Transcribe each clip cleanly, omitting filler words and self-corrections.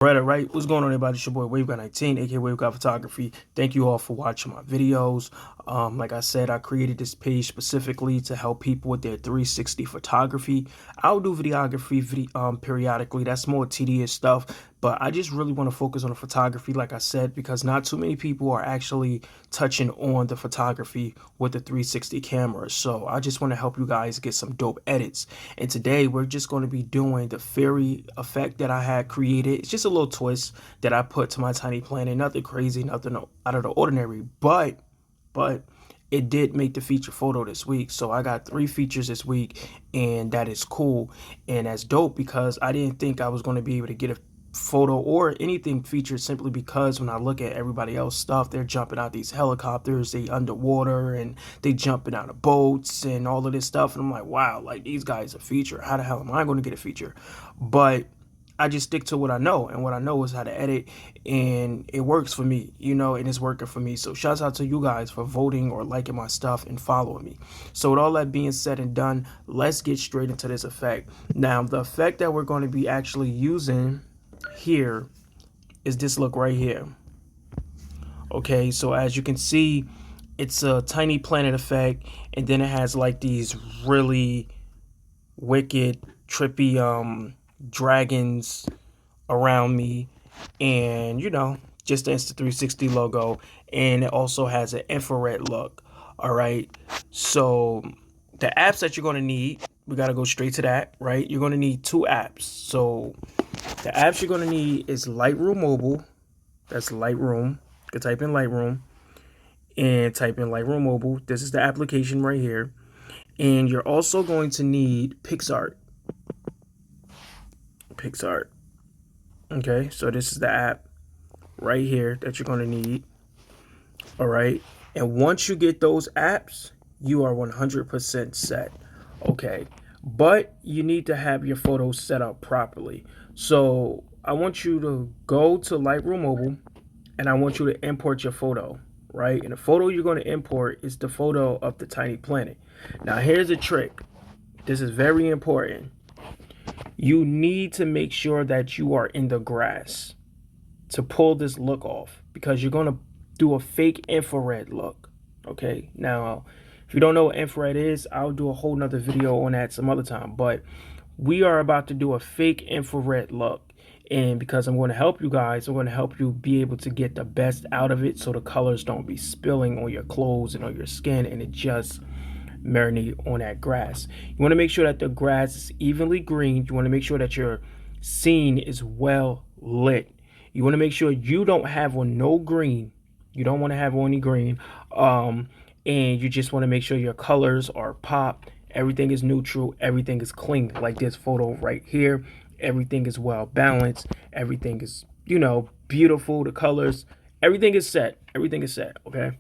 All right. What's going on, everybody? It's your boy WaveGuy19, aka WaveGuy Photography. Thank you all for watching my videos. Like I said, I created this page specifically to help people with their 360 photography. I'll do videography periodically. That's more tedious stuff, but I just really want to focus on the photography, like I said, because not too many people are actually touching on the photography with the 360 camera. So I just want to help you guys get some dope edits. And today we're just going to be doing the fairy effect that I had created. It's just a little twist that I put to my tiny planet. Nothing crazy, nothing out of the ordinary, but it did make the feature photo this week. So I got 3 features this week, and that is cool and that's dope because I didn't think I was going to be able to get a photo or anything featured, simply because when I look at everybody else stuff, they're jumping out these helicopters, they underwater, and they jumping out of boats and all of this stuff, and I'm like, wow, like, these guys are feature. How the hell am I going to get a feature? But I just stick to what I know, and what I know is how to edit, and it works for me, and it's working for me. So shouts out to you guys for voting or liking my stuff and following me. So with all that being said and done, let's get straight into this effect. Now, the effect that we're going to be actually using here is this look right here. Okay, so as you can see, it's a tiny planet effect, and then it has like these really wicked, trippy dragons around me, and just the Insta360 logo, and it also has an infrared look. All right, so the apps that you're going to need, we got to go straight to that, right? You're going to need 2 apps. So the apps you're going to need is Lightroom Mobile. That's Lightroom. You can type in Lightroom and type in Lightroom Mobile. This is the application right here. And you're also going to need PixArt. Okay, so this is the app right here that you're going to need. All right. And once you get those apps, you are 100% set. Okay. But you need to have your photos set up properly. So I want you to go to Lightroom Mobile, and I want you to import your photo, right? And the photo you're going to import is the photo of the tiny planet. Now, here's a trick. This is very important. You need to make sure that you are in the grass to pull this look off, because you're going to do a fake infrared look. Okay, now if you don't know what infrared is, I'll do a whole nother video on that some other time, but we are about to do a fake infrared look. And because I'm going to help you guys, I'm going to help you be able to get the best out of it, so the colors don't be spilling on your clothes and on your skin, and it just marinate on that grass. You want to make sure that the grass is evenly green. You want to make sure that your scene is well lit. You want to make sure you don't have on no green. You don't want to have on any green. And you just want to make sure your colors are popped. Everything is neutral. Everything is clean. Like this photo right here. Everything is well balanced. Everything is, beautiful. The colors. Everything is set. Everything is set. Okay.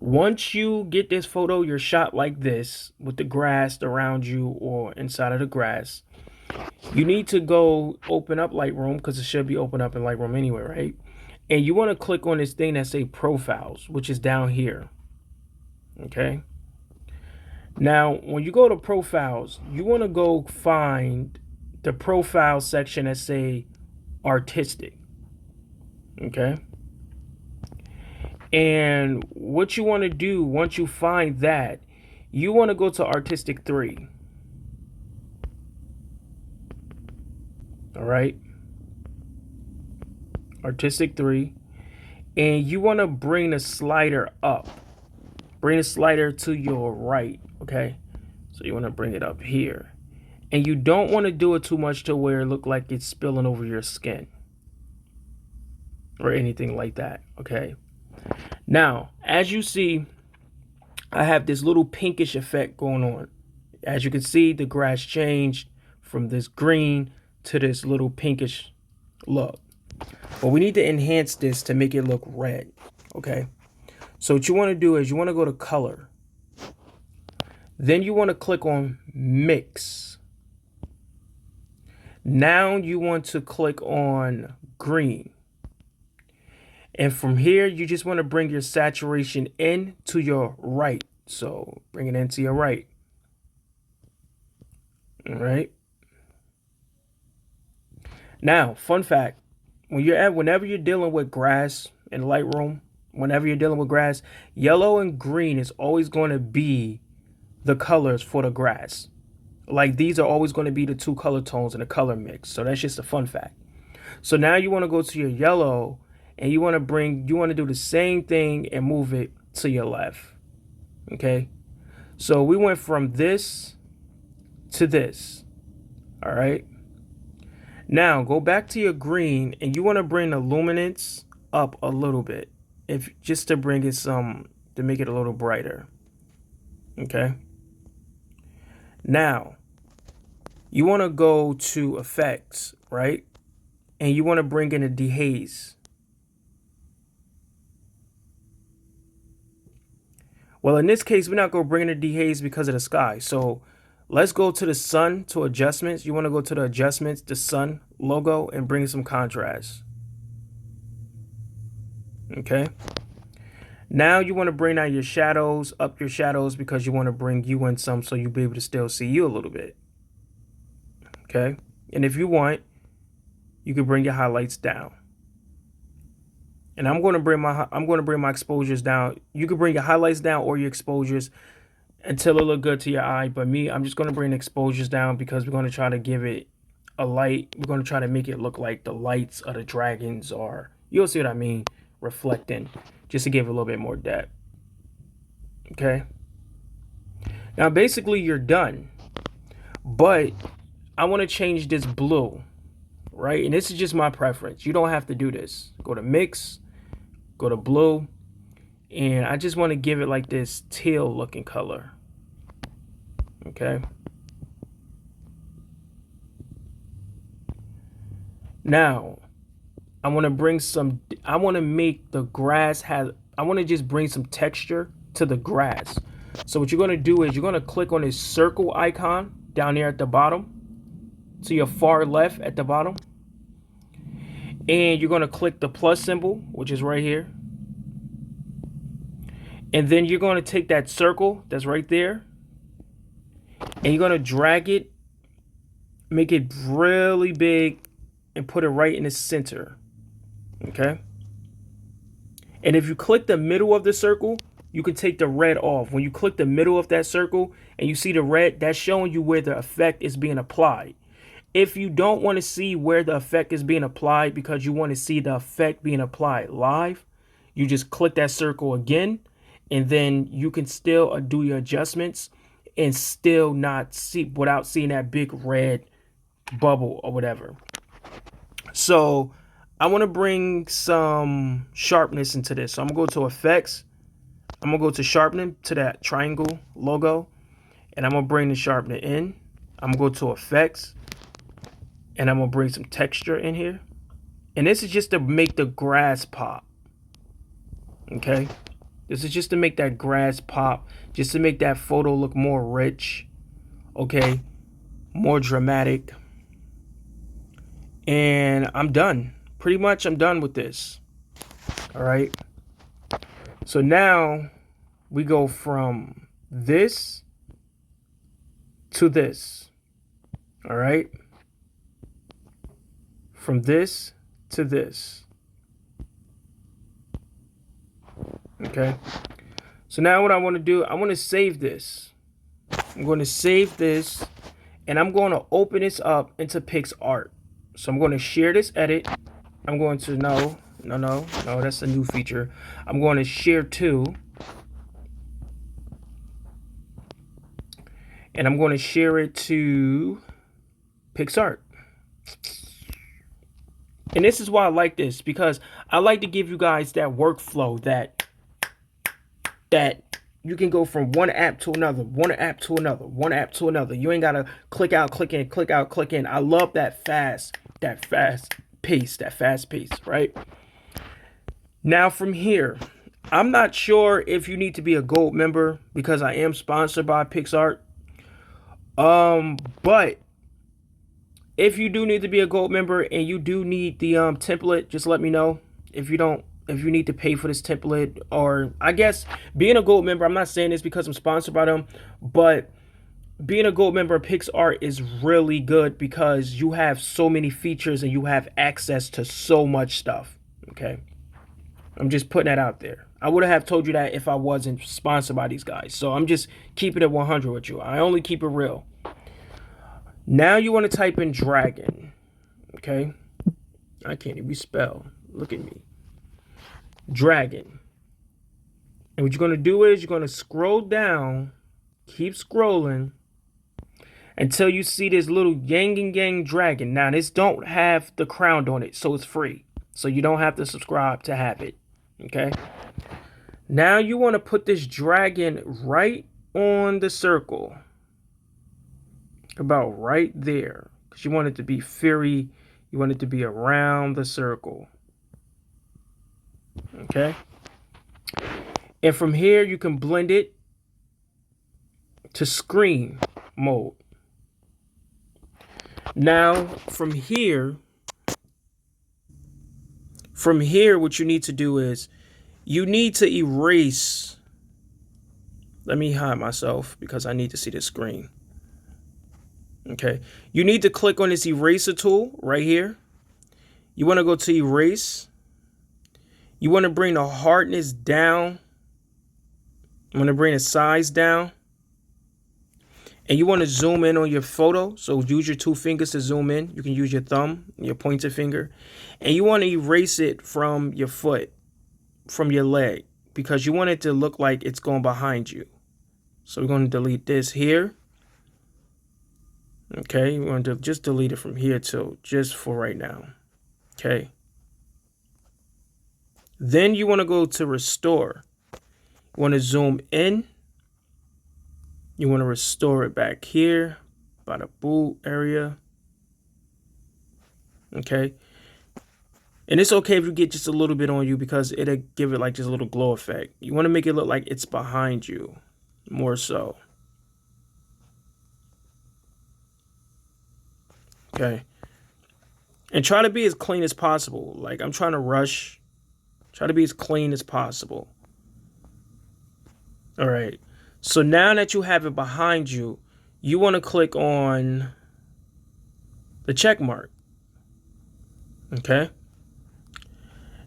Once you get this photo, you're shot like this with the grass around you or inside of the grass. You need to go open up Lightroom, because it should be open up in Lightroom anyway, right? And you want to click on this thing that say profiles, which is down here. Okay. Now, when you go to profiles, you want to go find the profile section that say artistic. Okay. And what you want to do once you find that, you want to go to artistic 3. All right. Artistic 3. And you want to bring the slider up. Bring the slider to your right. Okay. So you want to bring it up here. And you don't want to do it too much to where it look like it's spilling over your skin or anything like that. Okay. Now, as you see, I have this little pinkish effect going on. As you can see, the grass changed from this green to this little pinkish look. But we need to enhance this to make it look red. Okay. So what you want to do is you want to go to color. Then you want to click on mix. Now you want to click on green. And from here, you just want to bring your saturation in to your right. So bring it into your right. All right. Now, fun fact, whenever you're dealing with grass in Lightroom, whenever you're dealing with grass, yellow and green is always going to be the colors for the grass. Like these are always going to be the two color tones in a color mix. So that's just a fun fact. So now you want to go to your yellow and you want to do the same thing and move it to your left. Okay. So we went from this to this. All right. Now go back to your green and you want to bring the luminance up a little bit. Just to bring it to make it a little brighter. Okay. Now you want to go to effects, right? And you want to bring in a dehaze. Well, in this case, we're not going to bring in a dehaze because of the sky. So let's go to the sun, to adjustments. You want to go to the adjustments, the sun logo, and bring some contrast. Okay. Now you want to bring out your shadows, up your shadows, because you want to bring you in some so you'll be able to still see you a little bit. Okay. And if you want, you can bring your highlights down. And I'm going to bring my exposures down. You can bring your highlights down or your exposures until it look good to your eye. But me, I'm just going to bring the exposures down because we're going to try to give it a light. We're going to try to make it look like the lights of the dragons are, you'll see what I mean, reflecting, just to give it a little bit more depth. Okay. Now, basically, you're done. But I want to change this blue, right? And this is just my preference. You don't have to do this. Go to mix, go to blue, and I just want to give it like this teal looking color. Okay. Now, I want to bring I want to make the grass I want to just bring some texture to the grass. So what you're going to do is you're going to click on this circle icon down there at the bottom, to your far left at the bottom. And you're going to click the plus symbol, which is right here. And then you're going to take that circle that's right there. And you're going to drag it, make it really big, and put it right in the center. Okay. And if you click the middle of the circle, you can take the red off. When you click the middle of that circle and you see the red, that's showing you where the effect is being applied. If you don't want to see where the effect is being applied because you want to see the effect being applied live, you just click that circle again, and then you can still do your adjustments and still not see without seeing that big red bubble or whatever. So I want to bring some sharpness into this. So I'm going to go to effects. I'm going to go to sharpening, to that triangle logo, and I'm going to bring the sharpener in. I'm going to go to effects. And I'm going to bring some texture in here. And this is just to make the grass pop. Okay. This is just to make that grass pop. Just to make that photo look more rich. Okay. More dramatic. And I'm done. Pretty much I'm done with this. All right. So now we go from this to this. All right. From this to this. Okay. So now what I want to do, I want to save this. I'm going to save this and I'm going to open this up into PixArt. So I'm going to share this edit. I'm going to, no, that's a new feature. I'm going to share to. And I'm going to share it to PixArt. And this is why I like this, because I like to give you guys that workflow that you can go from one app to another, one app to another, one app to another. You ain't got to click out, click in, click out, click in. I love that fast pace, right? Now from here, I'm not sure if you need to be a gold member because I am sponsored by PixArt. But if you do need to be a gold member and you do need the template, just let me know. If you need to pay for this template, or I guess being a gold member, I'm not saying this because I'm sponsored by them, but being a gold member of PixArt is really good because you have so many features and you have access to so much stuff. Okay, I'm just putting that out there. I would have told you that if I wasn't sponsored by these guys. So I'm just keeping it 100 with you. I only keep it real. Now you want to type in dragon. Okay, I can't even spell. Look at me. Dragon. And what you're going to do is you're going to scroll down, keep scrolling until you see this little yang and yang dragon. Now this don't have the crown on it, so it's free. So you don't have to subscribe to have it. Okay. Now you want to put this dragon right on the circle. About right there. Because you want it to be fairy. You want it to be around the circle. Okay. And from here you can blend it to screen mode. Now from here what you need to do is you need to erase. Let me hide myself because I need to see the screen. Okay, you need to click on this eraser tool right here. You want to go to erase. You want to bring the hardness down. You want to bring the size down. And you want to zoom in on your photo. So use your 2 fingers to zoom in. You can use your thumb, your pointer finger. And you want to erase it from your foot, from your leg, because you want it to look like it's going behind you. So we're going to delete this here. Okay, we're going to just delete it from here too, just for right now. Okay. Then you want to go to restore. You want to zoom in. You want to restore it back here by the boot area. Okay. And it's okay if you get just a little bit on you because it'll give it like just a little glow effect. You want to make it look like it's behind you more so. Okay. And try to be as clean as possible. Like I'm trying to rush. Try to be as clean as possible. All right. So now that you have it behind you, you want to click on the check mark. Okay.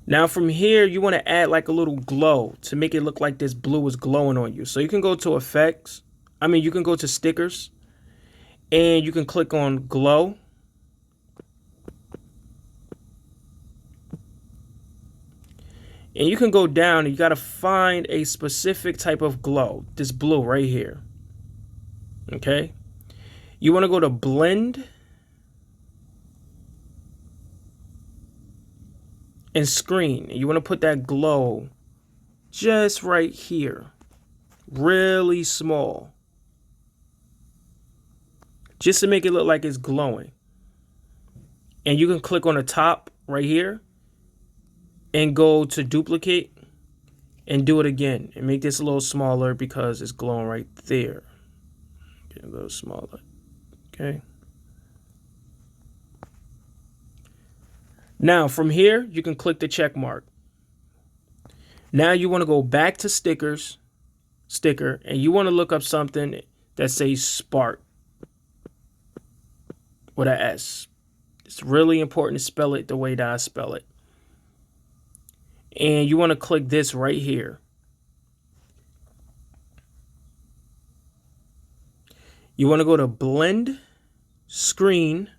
Now from here, you want to add like a little glow to make it look like this blue is glowing on you. So you can go to effects. You can go to stickers and you can click on glow. And you can go down and you got to find a specific type of glow. This blue right here. Okay. You want to go to blend and screen. You want to put that glow just right here. Really small. Just to make it look like it's glowing. And you can click on the top right here. And go to duplicate and do it again and make this a little smaller because it's glowing right there. Get a little smaller. Okay. Now from here, you can click the check mark. Now you want to go back to sticker, and you want to look up something that says spark with an S. It's really important to spell it the way that I spell it. And you want to click this right here. You want to go to blend, screen,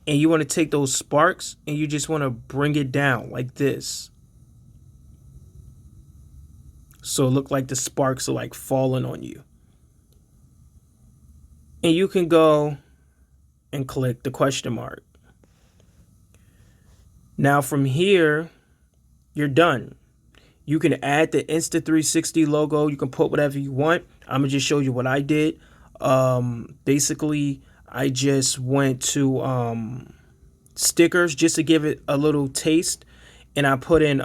and you want to take those sparks and you just want to bring it down like this. So it look like the sparks are like falling on you. And you can go and click the question mark. Now from here, you're done. You can add the Insta360 logo. You can put whatever you want. I'm going to just show you what I did. Basically, I just went to stickers just to give it a little taste. And I put in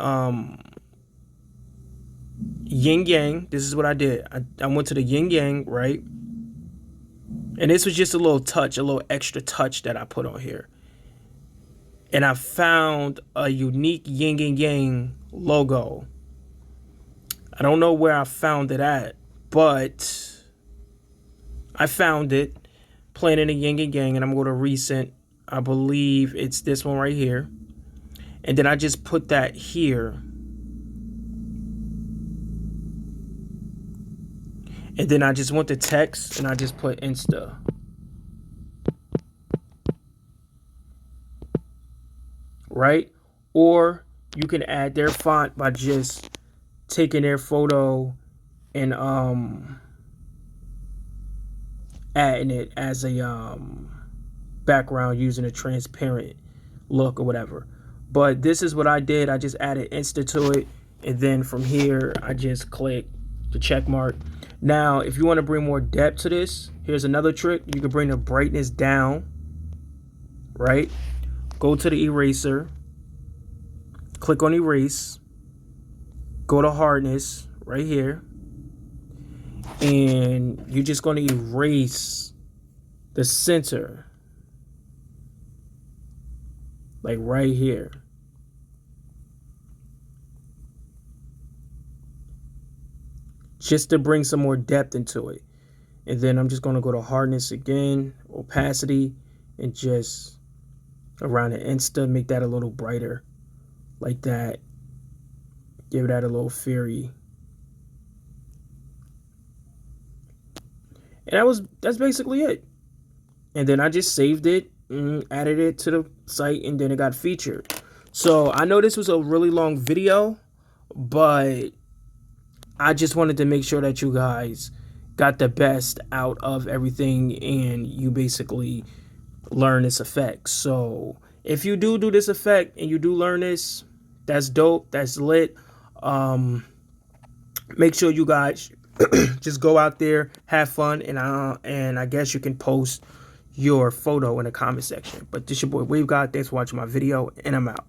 yin yang. This is what I did. I went to the yin yang, right? And this was just a little touch, a little extra touch that I put on here. And I found a unique yin and yang logo. I don't know where I found it at, but I found it, playing in the yin and yang, and I'm going to recent. I believe it's this one right here. And then I just put that here. And then I just went to text and I just put Insta. Right? Or you can add their font by just taking their photo and adding it as a background using a transparent look or whatever. But this is what I did. I just added Insta to it, and then from here I just click the check mark. Now if you want to bring more depth to this, here's another trick. You can bring the brightness down, right? Go to the eraser, click on erase, go to hardness right here, and you're just going to erase the center, like right here. Just to bring some more depth into it. And then I'm just going to go to hardness again, opacity, and just around the Insta, make that a little brighter, like that. Give that a little fairy. And that's basically it. And then I just saved it, added it to the site, and then it got featured. So I know this was a really long video, but I just wanted to make sure that you guys got the best out of everything and you basically learn this effect. So if you do this effect and you do learn this, that's dope, that's lit. Make sure you guys just go out there, have fun, and I guess you can post your photo in the comment section. But this your boy Wave God. Thanks for watching my video, and I'm out.